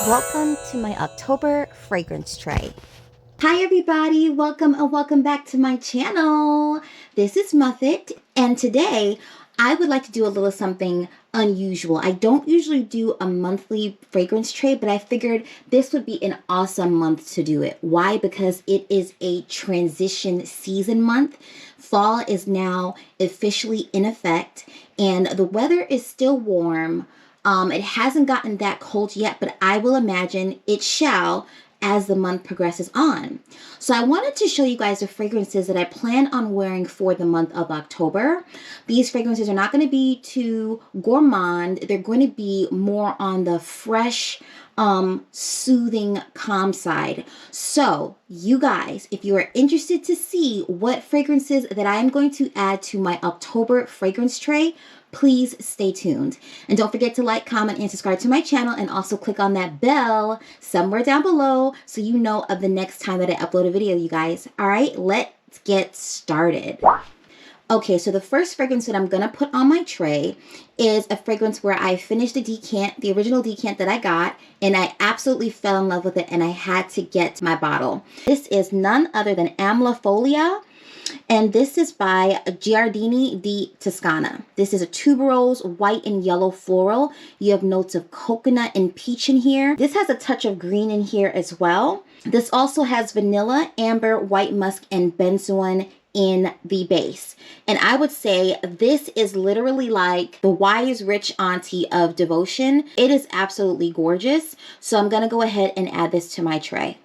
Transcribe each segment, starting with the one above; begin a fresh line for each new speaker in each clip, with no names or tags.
Welcome to my October fragrance tray.
Hi everybody, welcome and welcome back to my channel. This is Muffet, and today I would like to do a little something unusual. I don't usually do a monthly fragrance tray, but I figured this would be an awesome month to do it. Why? Because it is a transition season month. Fall is now officially in effect, and the weather is still warm. It hasn't gotten that cold yet, but I will imagine it shall as the month progresses on. So I wanted to show you guys the fragrances that I plan on wearing for the month of October. These fragrances are not going to be too gourmand. They're going to be more on the fresh, soothing, calm side. So you guys, if you are interested to see what fragrances that I am going to add to my October fragrance tray, please stay tuned. And don't forget to like, comment, and subscribe to my channel, and also click on that bell somewhere down below so you know of the next time that I upload a video, you guys. All right, let's get started. Okay, so the first fragrance that I'm going to put on my tray is a fragrance where I finished the decant, the original decant that I got, and I absolutely fell in love with it, and I had to get my bottle. This is none other than Almafolia. And this is by Giardini di Toscana. This is a tuberose, white and yellow floral. You have notes of coconut and peach in here. This has a touch of green in here as well. This also has vanilla, amber, white musk, and benzoin in the base. And I would say this is literally like the wise rich auntie of devotion. It is absolutely gorgeous. So I'm going to go ahead and add this to my tray.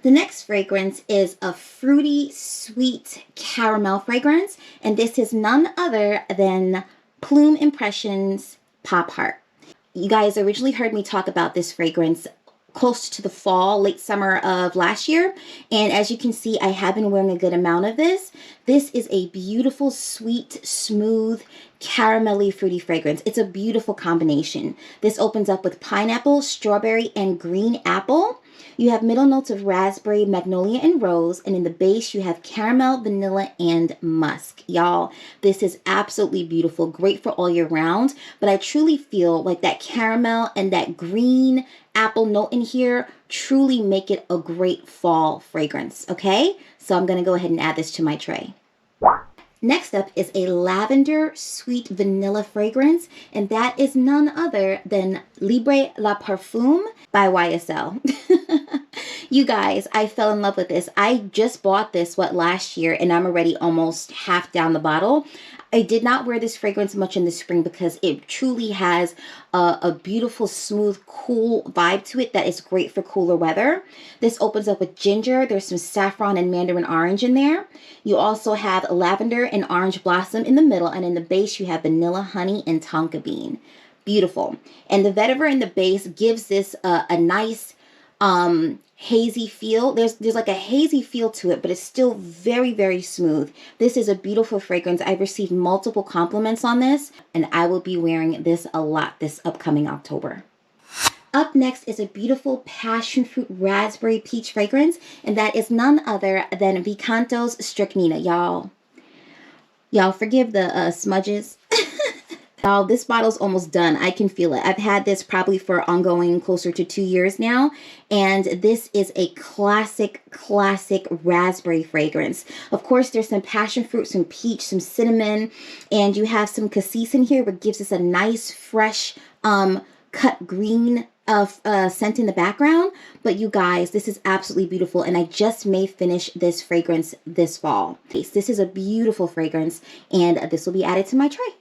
The next fragrance is a fruity, sweet caramel fragrance, and this is none other than Plume Impressions Pop Heart. You guys originally heard me talk about this fragrance close to the fall, late summer of last year, and as you can see, I have been wearing a good amount of this. This is a beautiful, sweet, smooth, caramelly, fruity fragrance. It's a beautiful combination. This opens up with pineapple, strawberry, and green apple. You have middle notes of raspberry, magnolia, and rose, and in the base you have caramel, vanilla, and musk. Y'all, this is absolutely beautiful, great for all year round, but I truly feel like that caramel and that green apple note in here truly make it a great fall fragrance, okay? So I'm going to go ahead and add this to my tray. Next up is a lavender sweet vanilla fragrance, and that is none other than Libre Le Parfum by YSL. You guys, I fell in love with this. I just bought this, last year, and I'm already almost half down the bottle. I did not wear this fragrance much in the spring because it truly has a beautiful, smooth, cool vibe to it that is great for cooler weather. This opens up with ginger. There's some saffron and mandarin orange in there. You also have lavender and orange blossom in the middle, and in the base you have vanilla, honey, and tonka bean. Beautiful. And the vetiver in the base gives this a nice hazy feel. There's like a hazy feel to it, but it's still very, very smooth. This is a beautiful fragrance. I've received multiple compliments on this, and I will be wearing this a lot this upcoming October. Up next is a beautiful passion fruit raspberry peach fragrance, and that is none other than Canto's Stricnina. Y'all forgive the smudges. Y'all, this bottle's almost done. I can feel it. I've had this probably for ongoing closer to 2 years now. And this is a classic raspberry fragrance. Of course, there's some passion fruit, some peach, some cinnamon, and you have some cassis in here, which gives us a nice, fresh, cut green scent in the background. But you guys, this is absolutely beautiful, and I just may finish this fragrance this fall. This is a beautiful fragrance, and this will be added to my tray.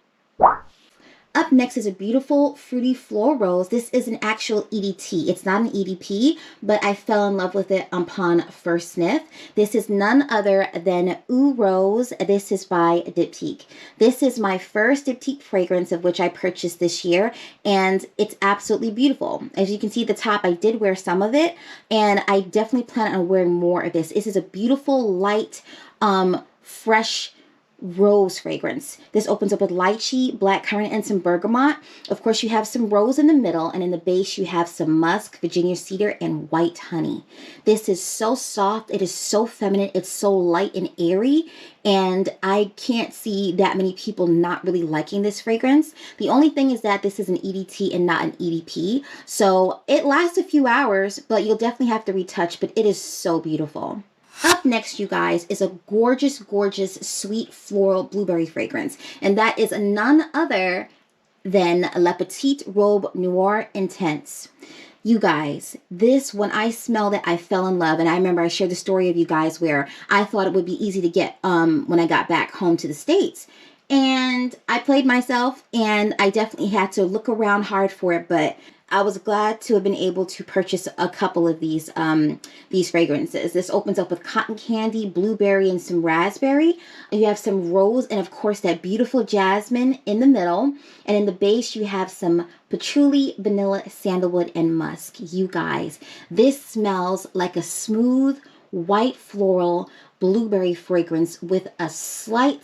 Up next is a beautiful fruity floral rose. This is an actual EDT. It's not an EDP, but I fell in love with it upon first sniff. This is none other than Eau Rose. This is by Diptyque. This is my first Diptyque fragrance of which I purchased this year, and it's absolutely beautiful. As you can see at the top, I did wear some of it, and I definitely plan on wearing more of this. This is a beautiful, light, fresh, rose fragrance. This opens up with lychee, blackcurrant, and some bergamot. Of course, you have some rose in the middle, and in the base you have some musk, Virginia cedar, and white honey. This is so soft. It is so feminine. It's so light and airy, and I can't see that many people not really liking this fragrance. The only thing is that this is an EDT and not an EDP, so it lasts a few hours, but you'll definitely have to retouch, but it is so beautiful. Up next, you guys, is a gorgeous, gorgeous, sweet floral blueberry fragrance. And that is none other than La Petite Robe Noire Intense. You guys, this, when I smelled it, I fell in love. And I remember I shared the story of you guys where I thought it would be easy to get when I got back home to the States. And I played myself, and I definitely had to look around hard for it, but I was glad to have been able to purchase a couple of these fragrances. This opens up with cotton candy, blueberry, and some raspberry. You have some rose and, of course, that beautiful jasmine in the middle. And in the base, you have some patchouli, vanilla, sandalwood, and musk. You guys, this smells like a smooth, white floral blueberry fragrance with a slight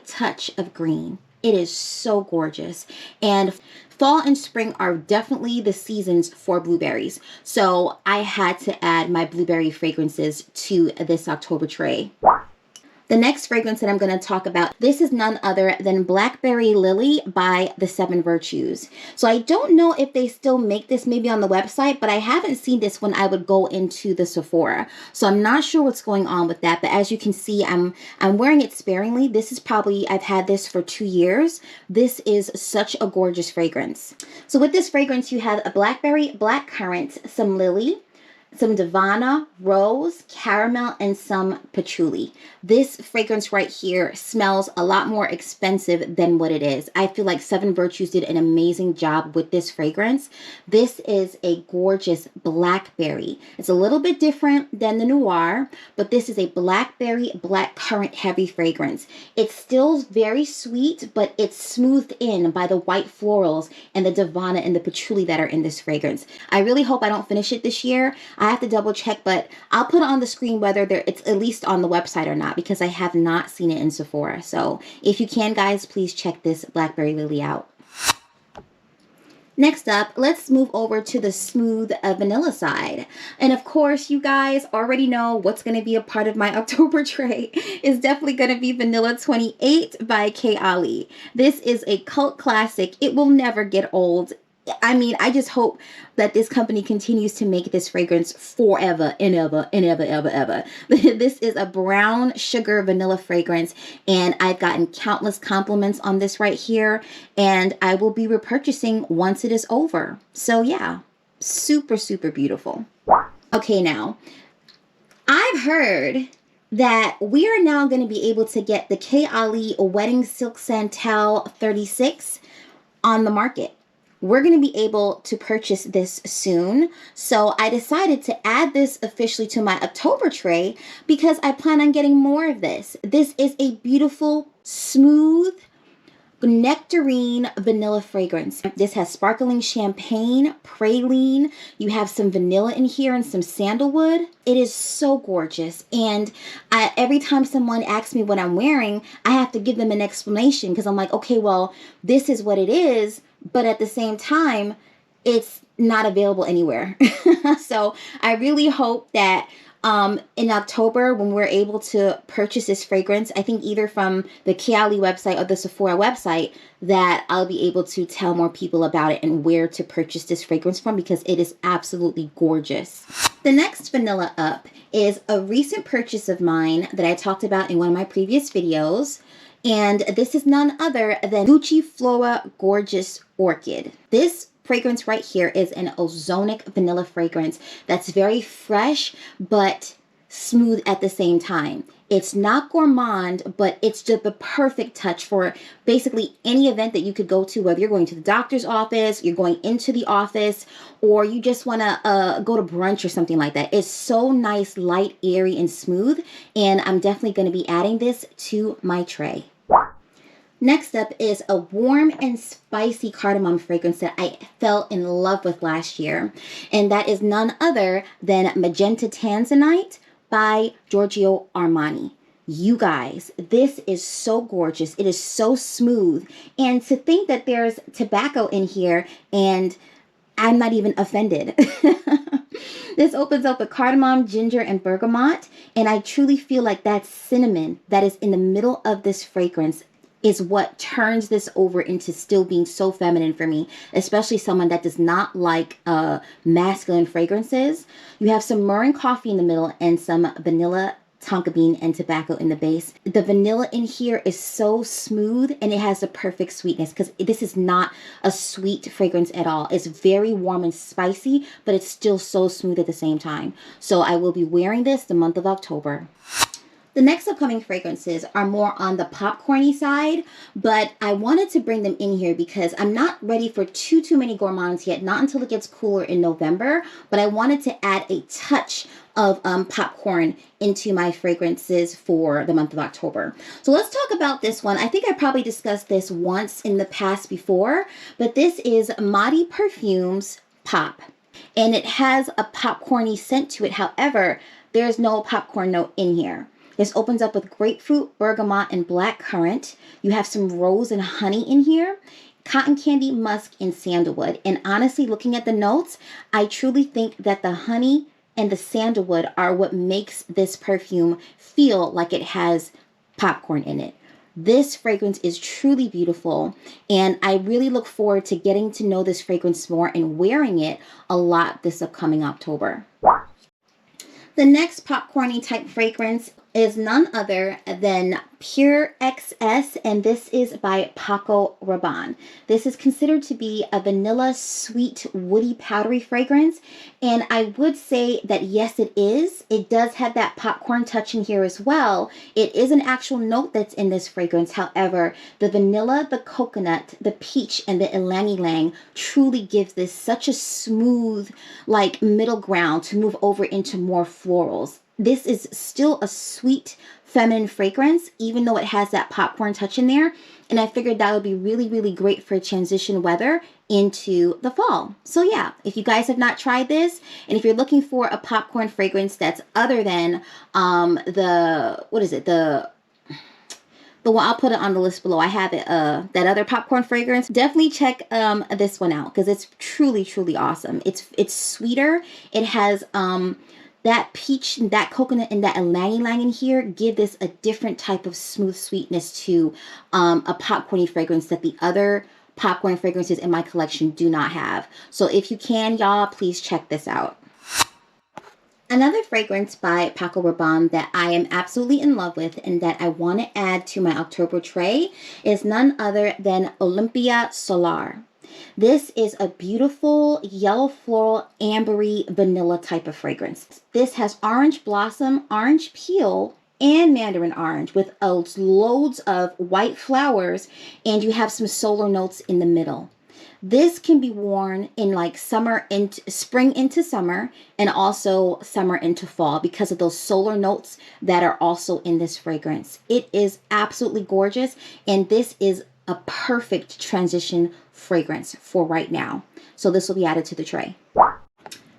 touch of green. It is so gorgeous. And fall and spring are definitely the seasons for blueberries. So I had to add my blueberry fragrances to this October tray. The next fragrance that I'm going to talk about, this is none other than Blackberry Lily by The Seven Virtues. So I don't know if they still make this maybe on the website, but I haven't seen this when I would go into the Sephora. So I'm not sure what's going on with that. But as you can see, I'm wearing it sparingly. This is probably, I've had this for 2 years. This is such a gorgeous fragrance. So with this fragrance, you have a blackberry, blackcurrant, some lily, some Divana, rose, caramel, and some patchouli. This fragrance right here smells a lot more expensive than what it is. I feel like Seven Virtues did an amazing job with this fragrance. This is a gorgeous blackberry. It's a little bit different than the Noire, but this is a blackberry, blackcurrant heavy fragrance. It's still very sweet, but it's smoothed in by the white florals and the Divana and the patchouli that are in this fragrance. I really hope I don't finish it this year. I have to double check, but I'll put it on the screen whether it's at least on the website or not, because I have not seen it in Sephora. So if you can, guys, please check this Blackberry Lily out. Next up, let's move over to the smooth vanilla side. And of course, you guys already know what's going to be a part of my October tray is definitely going to be Vanilla 28 by Kayali. This is a cult classic. It will never get old. I mean, I just hope that this company continues to make this fragrance forever and ever and ever, ever, ever. This is a brown sugar vanilla fragrance, and I've gotten countless compliments on this right here, and I will be repurchasing once it is over. So yeah, super, super beautiful. Okay, now, I've heard that we are now going to be able to get the Kayali Wedding Silk Santal 36 on the market. We're going to be able to purchase this soon. So I decided to add this officially to my October tray because I plan on getting more of this. This is a beautiful, smooth, nectarine vanilla fragrance. This has sparkling champagne, praline. You have some vanilla in here and some sandalwood. It is so gorgeous. And every time someone asks me what I'm wearing, I have to give them an explanation because I'm like, okay, well, this is what it is. But at the same time, it's not available anywhere. So I really hope that in October, when we're able to purchase this fragrance, I think either from the Kayali website or the Sephora website, that I'll be able to tell more people about it and where to purchase this fragrance from, because it is absolutely gorgeous. The next vanilla up is a recent purchase of mine that I talked about in one of my previous videos. And this is none other than Gucci Flora Gorgeous Orchid. This fragrance right here is an ozonic vanilla fragrance that's very fresh but smooth at the same time. It's not gourmand, but it's just the perfect touch for basically any event that you could go to, whether you're going to the doctor's office, you're going into the office, or you just want to go to brunch or something like that. It's so nice, light, airy, and smooth, and I'm definitely going to be adding this to my tray. Next up is a warm and spicy cardamom fragrance that I fell in love with last year, and that is none other than Magenta Tanzanite by Giorgio Armani. You guys, this is so gorgeous. It is so smooth. And to think that there's tobacco in here and I'm not even offended. This opens up with cardamom, ginger, and bergamot. And I truly feel like that cinnamon that is in the middle of this fragrance is what turns this over into still being so feminine for me, especially someone that does not like masculine fragrances. You have some meringue coffee in the middle and some vanilla, tonka bean, and tobacco in the base. The vanilla in here is so smooth and it has the perfect sweetness because this is not a sweet fragrance at all. It's very warm and spicy, but it's still so smooth at the same time. So I will be wearing this the month of October. The next upcoming fragrances are more on the popcorny side, but I wanted to bring them in here because I'm not ready for too many gourmands yet, not until it gets cooler in November, but I wanted to add a touch of popcorn into my fragrances for the month of October. So let's talk about this one. I think I probably discussed this once in the past before, but this is Mahdi Perfumes Pop, and it has a popcorny scent to it. However, there's no popcorn note in here. This opens up with grapefruit, bergamot, and black currant. You have some rose and honey in here, cotton candy, musk, and sandalwood. And honestly, looking at the notes, I truly think that the honey and the sandalwood are what makes this perfume feel like it has popcorn in it. This fragrance is truly beautiful, and I really look forward to getting to know this fragrance more and wearing it a lot this upcoming October. The next popcorny type fragrance is none other than Pure XS, and this is by Paco Rabanne. This is considered to be a vanilla, sweet, woody, powdery fragrance, and I would say that yes, it is. It does have that popcorn touch in here as well. It is an actual note that's in this fragrance. However, the vanilla, the coconut, the peach, and the ylang-ylang truly gives this such a smooth, like, middle ground to move over into more florals. This is still a sweet, feminine fragrance, even though it has that popcorn touch in there. And I figured that would be really, really great for transition weather into the fall. So yeah, if you guys have not tried this, and if you're looking for a popcorn fragrance that's other than the one, I'll put it on the list below. I have it, that other popcorn fragrance. Definitely check this one out because it's truly, truly awesome. It's sweeter. It has that peach, that coconut, and that ylang-ylang in here give this a different type of smooth sweetness to a popcorny fragrance that the other popcorn fragrances in my collection do not have. So if you can, y'all, please check this out. Another fragrance by Paco Rabanne that I am absolutely in love with and that I want to add to my October tray is none other than Olympéa Solar. This is a beautiful yellow floral, ambery, vanilla type of fragrance. This has orange blossom, orange peel, and mandarin orange with loads of white flowers, and you have some solar notes in the middle. This can be worn in like spring into summer and also summer into fall because of those solar notes that are also in this fragrance. It is absolutely gorgeous, and this is a perfect transition fragrance for right now. So this will be added to the tray.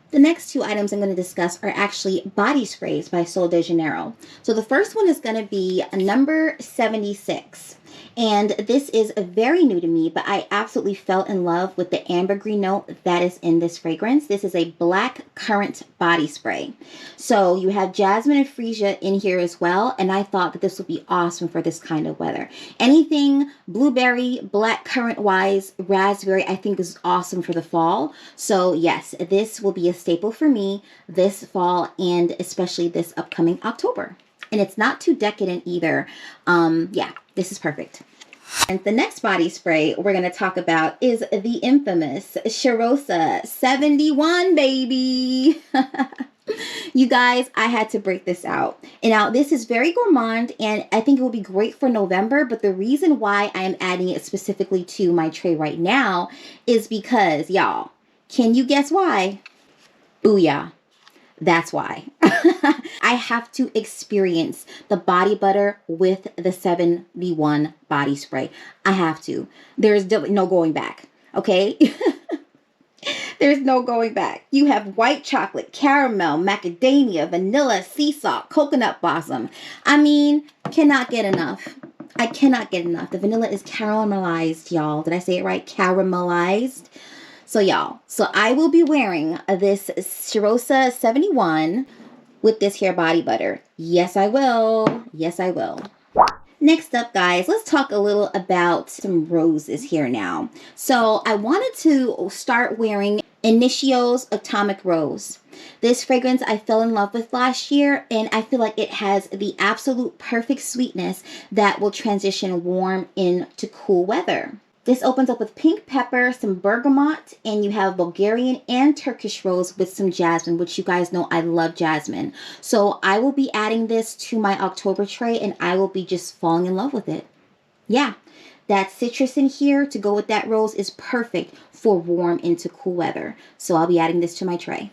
The next two items I'm going to discuss are actually body sprays by Sol de Janeiro. So the first one is going to be number 76. And this is very new to me, but I absolutely fell in love with the ambergris note that is in this fragrance. This is a black currant body spray. So you have jasmine and freesia in here as well, and I thought that this would be awesome for this kind of weather. Anything blueberry, black currant wise, raspberry, I think is awesome for the fall. So yes, this will be a staple for me this fall and especially this upcoming October. And it's not too decadent either. Yeah, this is perfect. And the next body spray we're going to talk about is the infamous Cheirosa 71, baby. You guys, I had to break this out. And now this is very gourmand, and I think it will be great for November. But the reason why I am adding it specifically to my tray right now is because, y'all, can you guess why? Booyah. That's why. I have to experience the body butter with the 71 body spray. I have to. There's no going back. Okay? There's no going back. You have white chocolate, caramel, macadamia, vanilla, sea salt, coconut blossom. I mean, cannot get enough. I cannot get enough. The vanilla is caramelized, y'all. Did I say it right? Caramelized. So, y'all, so I will be wearing this Chirosa 71 with this here body butter. Yes, I will. Yes, I will. Next up, guys, let's talk a little about some roses here now. So I wanted to start wearing Initio's Atomic Rose. This fragrance I fell in love with last year, and I feel like it has the absolute perfect sweetness that will transition warm into cool weather. This opens up with pink pepper, some bergamot, and you have Bulgarian and Turkish rose with some jasmine, which you guys know I love jasmine. So I will be adding this to my October tray, and I will be just falling in love with it. Yeah, that citrus in here to go with that rose is perfect for warm into cool weather. So I'll be adding this to my tray.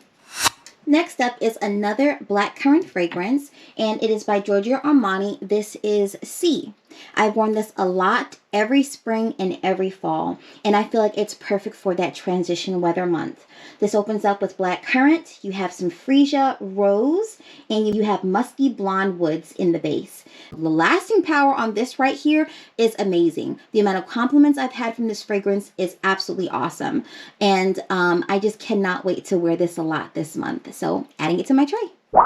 Next up is another blackcurrant fragrance, and it is by Giorgio Armani. This is C. I've worn this a lot every spring and every fall, and I feel like it's perfect for that transition weather month. This opens up with blackcurrant, you have some freesia, rose, and you have musky blonde woods in the base. The lasting power on this right here is amazing. The amount of compliments I've had from this fragrance is absolutely awesome, and I just cannot wait to wear this a lot this month. So adding it to my tray.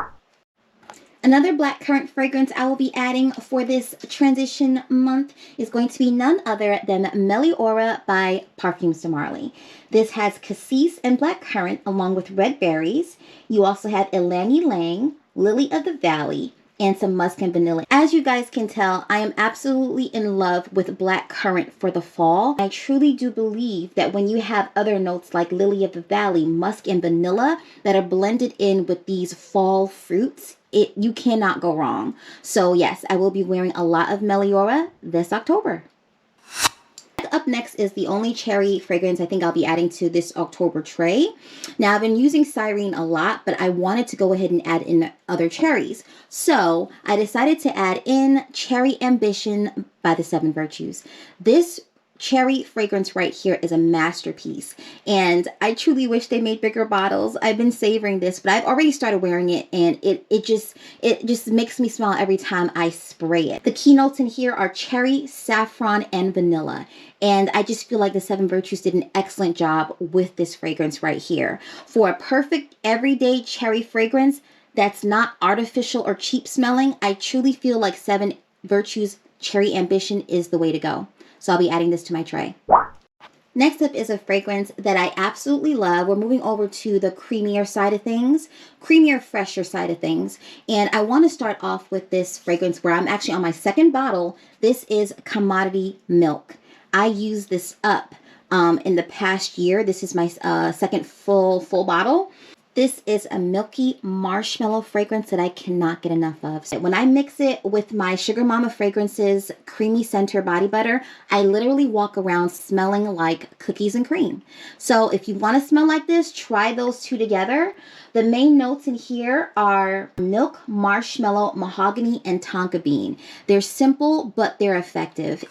Another blackcurrant fragrance I will be adding for this transition month is going to be none other than Meliora by Parfums de Marly. This has cassis and blackcurrant along with red berries. You also have Ylang Ylang, lily of the valley, and some musk and vanilla. As you guys can tell, I am absolutely in love with blackcurrant for the fall. I truly do believe that when you have other notes like lily of the valley, musk, and vanilla that are blended in with these fall fruits, you cannot go wrong. So yes, I will be wearing a lot of Meliora this October. Up next is the only cherry fragrance I think I'll be adding to this October tray. Now, I've been using Cyrene a lot, but I wanted to go ahead and add in other cherries. So I decided to add in Cherry Ambition by the Seven Virtues. This cherry fragrance right here is a masterpiece, and I truly wish they made bigger bottles. I've been savoring this, but I've already started wearing it, and it just makes me smile every time I spray it. The keynotes in here are cherry, saffron, and vanilla, and I just feel like the Seven Virtues did an excellent job with this fragrance right here. For a perfect everyday cherry fragrance that's not artificial or cheap smelling, I truly feel like Seven Virtues Cherry Ambition is the way to go. So I'll be adding this to my tray. Next up is a fragrance that I absolutely love. We're moving over to the creamier side of things, creamier, fresher side of things. And I want to start off with this fragrance where I'm actually on my second bottle. This is Commodity Milk. I used this up in the past year. This is my second full bottle. This is a milky marshmallow fragrance that I cannot get enough of. So when I mix it with my Sugar Mama Fragrances Creamy Center Body Butter, I literally walk around smelling like cookies and cream. So if you want to smell like this, try those two together. The main notes in here are milk, marshmallow, mahogany, and tonka bean. They're simple, but they're effective.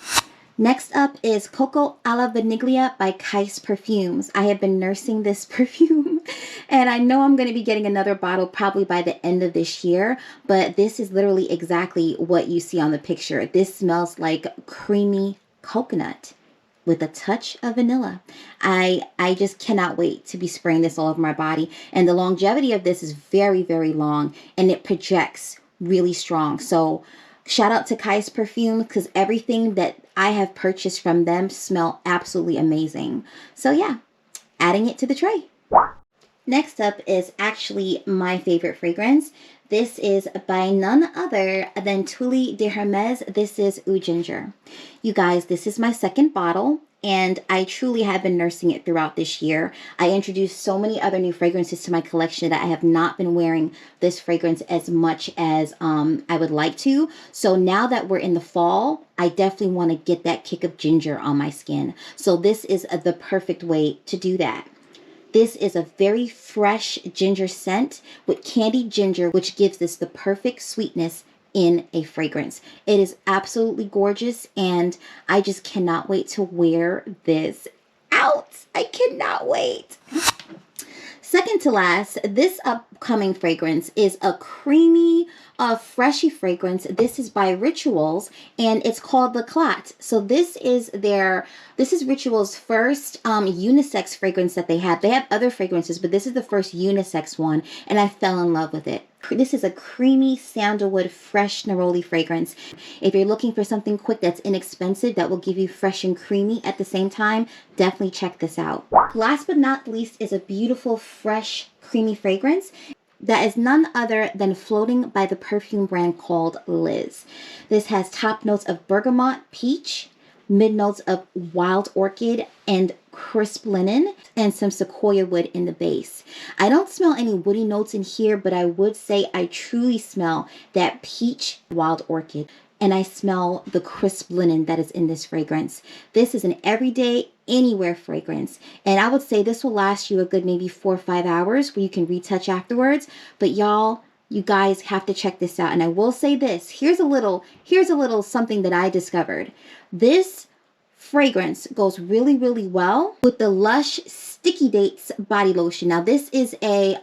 Next up is Coco alla Vaniglia by Kais Perfumes. I have been nursing this perfume, and I know I'm going to be getting another bottle probably by the end of this year, but this is literally exactly what you see on the picture. This smells like creamy coconut with a touch of vanilla. I just cannot wait to be spraying this all over my body, and the longevity of this is very, very long, and it projects really strong. So shout out to Kais Perfume, because everything that I have purchased from them smell absolutely amazing. So yeah, adding it to the tray. Next up is actually my favorite fragrance. This is by none other than Tulle de Hermes. This is Oud Ginger. You guys, this is my second bottle, and I truly have been nursing it throughout this year. I introduced so many other new fragrances to my collection that I have not been wearing this fragrance as much as I would like to. So now that we're in the fall, I definitely want to get that kick of ginger on my skin. So this is the perfect way to do that. This is a very fresh ginger scent with candied ginger, which gives this the perfect sweetness in a fragrance. It is absolutely gorgeous, and I just cannot wait to wear this out. I cannot wait. Second to last, this upcoming fragrance is a creamy, freshy fragrance. This is by Rituals, and it's called Le Clat. So this is Rituals' first unisex fragrance that they have. They have other fragrances, but this is the first unisex one, and I fell in love with it. This is a creamy sandalwood fresh neroli fragrance. If you're looking for something quick that's inexpensive that will give you fresh and creamy at the same time, definitely check this out. Last but not least is a beautiful fresh creamy fragrance that is none other than Floating by the perfume brand called Liz. This has top notes of bergamot, peach, mid notes of wild orchid and crisp linen, and some sequoia wood in the base. I don't smell any woody notes in here, but I would say I truly smell that peach wild orchid, and I smell the crisp linen that is in this fragrance. This is an everyday, anywhere fragrance, and I would say this will last you a good maybe 4 or 5 hours where you can retouch afterwards. But y'all, you guys have to check this out. And I will say this, here's a little something that I discovered. This fragrance goes really, really well with the Lush Sticky Dates body lotion. Now this is a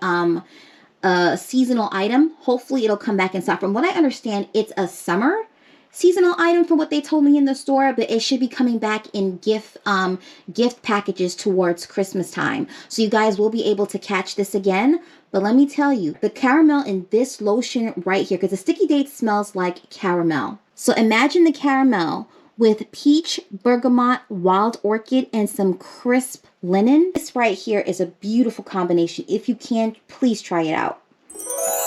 seasonal item. Hopefully it'll come back in stock. From what I understand, it's a summer seasonal item from what they told me in the store, but it should be coming back in gift packages towards Christmas time. So you guys will be able to catch this again. But let me tell you, the caramel in this lotion right here, because the Sticky Date smells like caramel. So imagine the caramel with peach, bergamot, wild orchid, and some crisp linen. This right here is a beautiful combination. If you can, please try it out.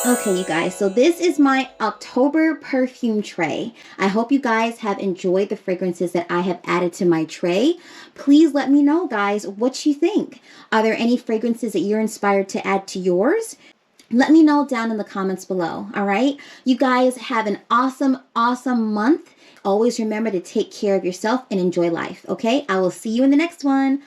Okay, you guys, so this is my October perfume tray. I hope you guys have enjoyed the fragrances that I have added to my tray. Please let me know, guys, what you think. Are there any fragrances that you're inspired to add to yours? Let me know down in the comments below, all right? You guys have an awesome, awesome month. Always remember to take care of yourself and enjoy life, okay? I will see you in the next one.